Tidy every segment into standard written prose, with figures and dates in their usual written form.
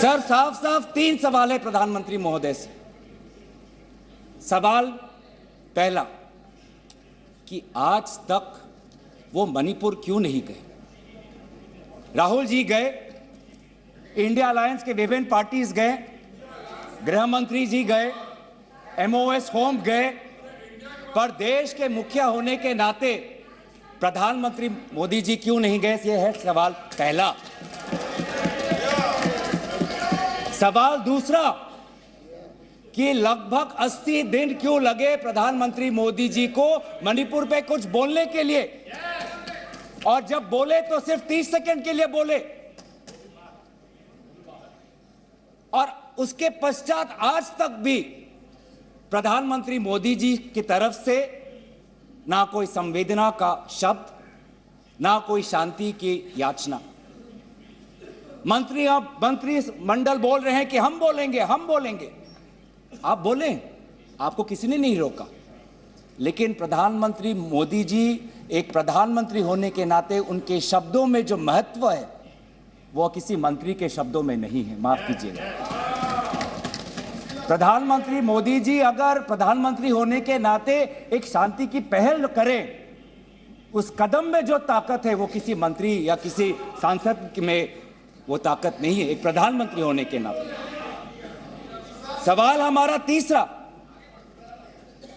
Sir, साफ साफ तीन सवाल है प्रधानमंत्री महोदय से। सवाल पहला कि आज तक वो मणिपुर क्यों नहीं गए? राहुल जी गए, इंडिया अलायंस के विभिन्न पार्टीज गए, गृह मंत्री जी गए, एमओएस होम गए, पर देश के मुखिया होने के नाते प्रधानमंत्री मोदी जी क्यों नहीं गए? यह है सवाल पहला। सवाल दूसरा कि लगभग 80 दिन क्यों लगे प्रधानमंत्री मोदी जी को मणिपुर पे कुछ बोलने के लिए, और जब बोले तो सिर्फ 30 सेकंड के लिए बोले, और उसके पश्चात आज तक भी प्रधानमंत्री मोदी जी की तरफ से ना कोई संवेदना का शब्द, ना कोई शांति की याचना। मंत्री मंडल बोल रहे हैं कि हम बोलेंगे, हम बोलेंगे। आप बोलें, आपको किसी ने नहीं रोका, लेकिन प्रधानमंत्री मोदी जी एक प्रधानमंत्री होने के नाते उनके शब्दों में जो महत्व है वो किसी मंत्री के शब्दों में नहीं है। माफ कीजिएगा, प्रधानमंत्री मोदी जी अगर प्रधानमंत्री होने के नाते एक शांति की पहल करें, उस कदम में जो ताकत है वो किसी मंत्री या किसी सांसद में वो ताकत नहीं है, एक प्रधानमंत्री होने के नाते। सवाल हमारा तीसरा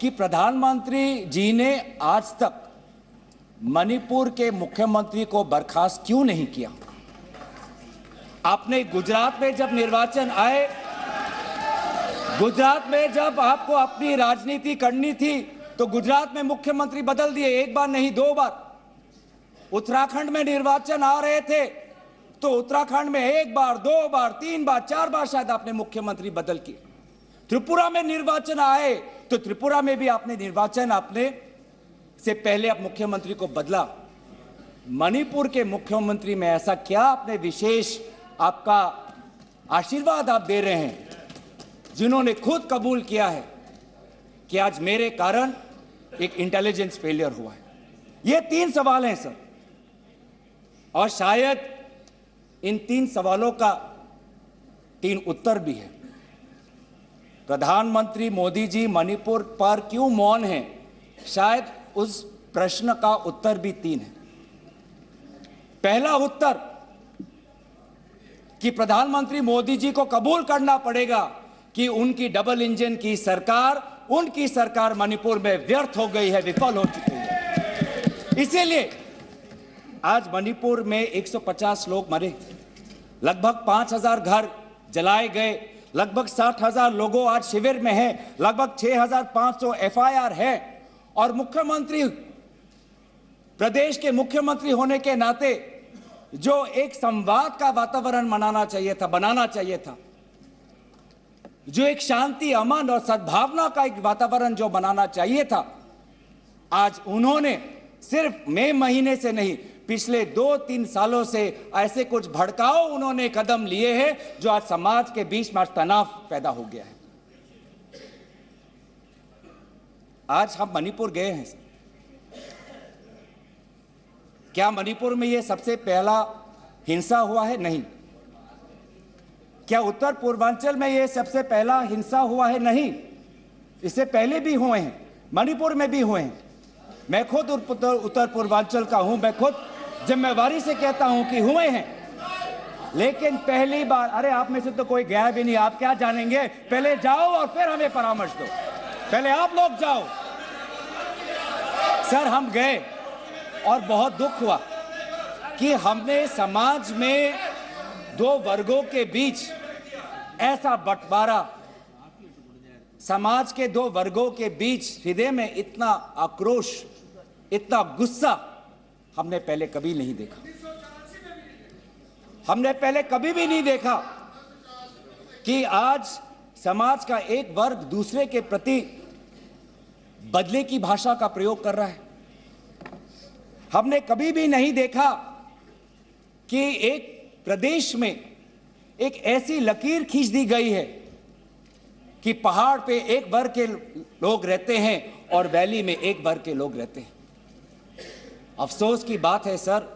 कि प्रधानमंत्री जी ने आज तक मणिपुर के मुख्यमंत्री को बर्खास्त क्यों नहीं किया? आपने गुजरात में जब निर्वाचन आए, गुजरात में जब आपको अपनी राजनीति करनी थी तो गुजरात में मुख्यमंत्री बदल दिए, एक बार नहीं 2 बार। उत्तराखंड में निर्वाचन आ रहे थे तो उत्तराखंड में 1 बार, 2 बार, 3 बार, 4 बार शायद आपने मुख्यमंत्री बदल किए। त्रिपुरा में निर्वाचन आए तो त्रिपुरा में भी आपने निर्वाचन आपने से पहले आप मुख्यमंत्री को बदला। मणिपुर के मुख्यमंत्री में ऐसा क्या आपने विशेष आपका आशीर्वाद आप दे रहे हैं, जिन्होंने खुद कबूल किया है कि आज मेरे कारण एक इंटेलिजेंस फेलियर हुआ है? ये 3 सवाल हैं सर, और शायद इन 3 सवालों का 3 उत्तर भी है। प्रधानमंत्री मोदी जी मणिपुर पर क्यों मौन हैं, शायद उस प्रश्न का उत्तर भी 3 है। पहला उत्तर कि प्रधानमंत्री मोदी जी को कबूल करना पड़ेगा कि उनकी डबल इंजन की सरकार, उनकी सरकार मणिपुर में व्यर्थ हो गई है, विफल हो चुकी है। इसीलिए आज मणिपुर में 150 लोग मरे, लगभग 5000 घर जलाए गए, लगभग 60,000 लोगों आज शिविर में हैं, लगभग 6500 एफआईआर है, और मुख्यमंत्री, प्रदेश के मुख्यमंत्री होने के नाते जो एक संवाद का वातावरण बनाना चाहिए था, जो एक शांति, अमन और सद्भावना का एक वातावरण जो बनाना चाहिए था, आज उन्होंने सिर्फ मई महीने से नहीं, पिछले 2-3 सालों से ऐसे कुछ भड़काऊ उन्होंने कदम लिए हैं जो आज समाज के बीच में तनाव पैदा हो गया है। आज हम मणिपुर गए हैं, क्या मणिपुर में यह सबसे पहला हिंसा हुआ है? नहीं। क्या उत्तर पूर्वांचल में यह सबसे पहला हिंसा हुआ है? नहीं। इससे पहले भी हुए हैं, मणिपुर में भी हुए हैं। मैं खुद उत्तर पूर्वांचल का हूं, मैं खुद जिम्मेवारी से कहता हूं कि हुए हैं, लेकिन पहली बार, अरे आप में से तो कोई गया भी नहीं, आप क्या जानेंगे? पहले जाओ और फिर हमें परामर्श दो, पहले आप लोग जाओ। सर, हम गए और बहुत दुख हुआ कि हमने समाज में 2 वर्गों के बीच ऐसा बंटवारा, समाज के 2 वर्गों के बीच हृदय में इतना आक्रोश, इतना गुस्सा हमने पहले कभी नहीं देखा। हमने पहले कभी भी नहीं देखा कि आज समाज का एक वर्ग दूसरे के प्रति बदले की भाषा का प्रयोग कर रहा है। हमने कभी भी नहीं देखा कि एक प्रदेश में एक ऐसी लकीर खींच दी गई है कि पहाड़ पे एक वर्ग के लोग रहते हैं और वैली में एक वर्ग के लोग रहते हैं। अफसोस की बात है सर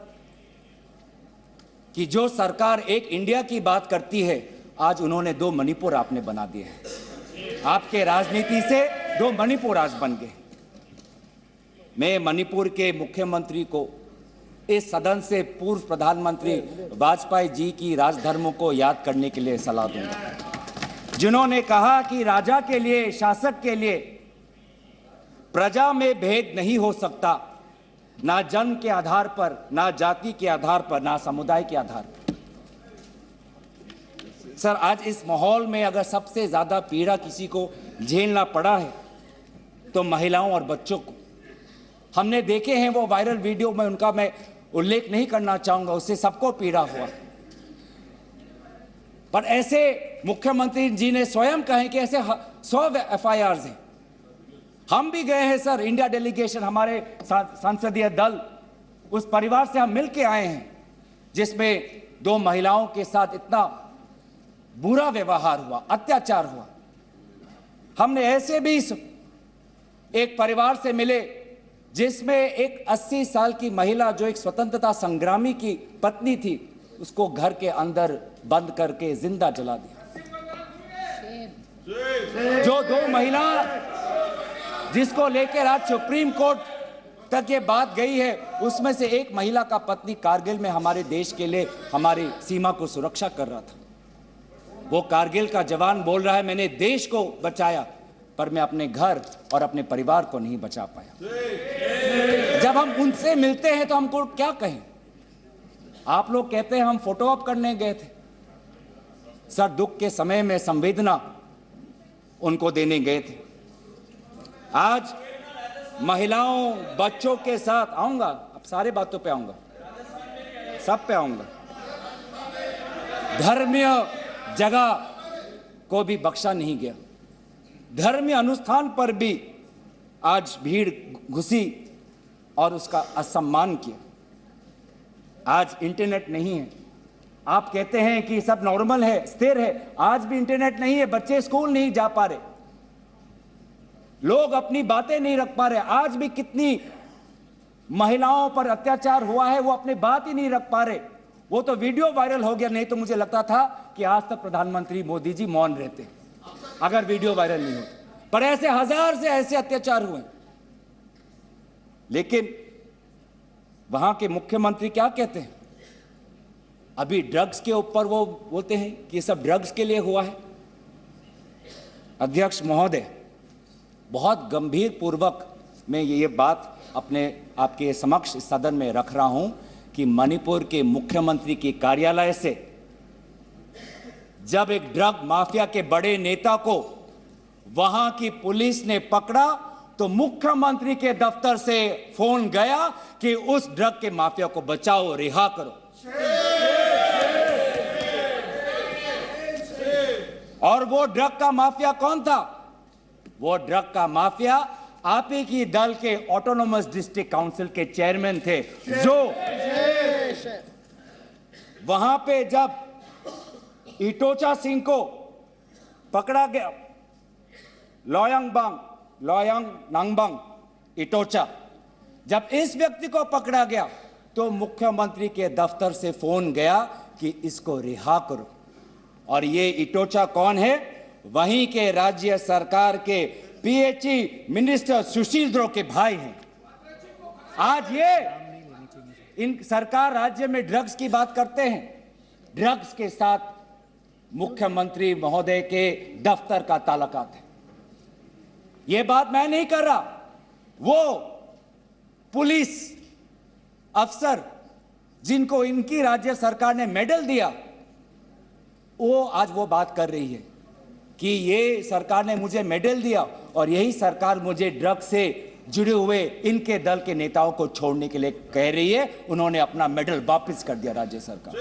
कि जो सरकार एक इंडिया की बात करती है, आज उन्होंने 2 मणिपुर आपने बना दिए हैं। आपके राजनीति से 2 मणिपुर आज बन गए। मैं मणिपुर के मुख्यमंत्री को इस सदन से पूर्व प्रधानमंत्री वाजपेयी जी की राजधर्मों को याद करने के लिए सलाह दूंगा, जिन्होंने कहा कि राजा के लिए, शासक के लिए प्रजा में भेद नहीं हो सकता, ना जन्म के आधार पर, ना जाति के आधार पर, ना समुदाय के आधार पर। सर, आज इस माहौल में अगर सबसे ज्यादा पीड़ा किसी को झेलना पड़ा है तो महिलाओं और बच्चों को। हमने देखे हैं वो वायरल वीडियो में, उनका मैं उल्लेख नहीं करना चाहूंगा, उससे सबको पीड़ा हुआ। पर ऐसे मुख्यमंत्री जी ने स्वयं कहे कि ऐसे 100 FIRs हैं। हम भी गए हैं सर, इंडिया डेलीगेशन, हमारे संसदीय दल, उस परिवार से हम मिलके आए हैं जिसमें 2 महिलाओं के साथ इतना बुरा व्यवहार हुआ, अत्याचार हुआ। हमने ऐसे भी एक परिवार से मिले जिसमें एक 80 साल की महिला, जो एक स्वतंत्रता संग्रामी की पत्नी थी, उसको घर के अंदर बंद करके जिंदा जला दिया। जो 2 महिला जिसको लेकर आज सुप्रीम कोर्ट तक ये बात गई है, उसमें से एक महिला का पत्नी कारगिल में हमारे देश के लिए हमारी सीमा को सुरक्षा कर रहा था। वो कारगिल का जवान बोल रहा है, मैंने देश को बचाया पर मैं अपने घर और अपने परिवार को नहीं बचा पाया। जब हम उनसे मिलते हैं तो हमको क्या कहें? आप लोग कहते हैं हम फोटो ऑप करने गए थे। सर, दुख के समय में संवेदना उनको देने गए थे। आज महिलाओं, बच्चों के साथ आऊंगा, अब सारे बातों पे आऊंगा, सब पे आऊंगा। धर्मीय जगह को भी बख्शा नहीं गया। धर्मीय अनुष्ठान पर भी आज भीड़ घुसी और उसका असम्मान किया। आज इंटरनेट नहीं है। आप कहते हैं कि सब नॉर्मल है, स्थिर है, आज भी इंटरनेट नहीं है। बच्चे स्कूल नहीं जा पा रहे, लोग अपनी बातें नहीं रख पा रहे। आज भी कितनी महिलाओं पर अत्याचार हुआ है, वो अपनी बात ही नहीं रख पा रहे। वो तो वीडियो वायरल हो गया, नहीं तो मुझे लगता था कि आज तक प्रधानमंत्री मोदी जी मौन रहते अगर वीडियो वायरल नहीं होता। पर ऐसे 1000 से ऐसे अत्याचार हुए। लेकिन वहां के मुख्यमंत्री क्या कहते हैं? अभी ड्रग्स के ऊपर वो बोलते हैं कि ये सब ड्रग्स के लिए हुआ है। अध्यक्ष महोदय, बहुत गंभीर पूर्वक मैं ये बात अपने आपके समक्ष सदन में रख रहा हूं कि मणिपुर के मुख्यमंत्री के कार्यालय से जब एक ड्रग माफिया के बड़े नेता को वहां की पुलिस ने पकड़ा तो मुख्यमंत्री के दफ्तर से फोन गया कि उस ड्रग के माफिया को बचाओ, रिहा करो। और वो ड्रग का माफिया कौन था? वो ड्रग का माफिया आप ही की दल के ऑटोनोमस डिस्ट्रिक्ट काउंसिल के चेयरमैन थे, जो वहां पे जब इटोचा सिंह को पकड़ा गया, लोयांग नांगबंग इटोचा, जब इस व्यक्ति को पकड़ा गया तो मुख्यमंत्री के दफ्तर से फोन गया कि इसको रिहा करो। और ये इटोचा कौन है? वहीं के राज्य सरकार के PHE मिनिस्टर सुशील द्रो के भाई हैं। आज ये इन सरकार राज्य में ड्रग्स की बात करते हैं, ड्रग्स के साथ मुख्यमंत्री महोदय के दफ्तर का ताल्लुकात है। ये बात मैं नहीं कर रहा, वो पुलिस अफसर जिनको इनकी राज्य सरकार ने मेडल दिया, वो आज वो बात कर रही है कि ये सरकार ने मुझे मेडल दिया और यही सरकार मुझे ड्रग्स से जुड़े हुए इनके दल के नेताओं को छोड़ने के लिए कह रही है। उन्होंने अपना मेडल वापस कर दिया राज्य सरकार।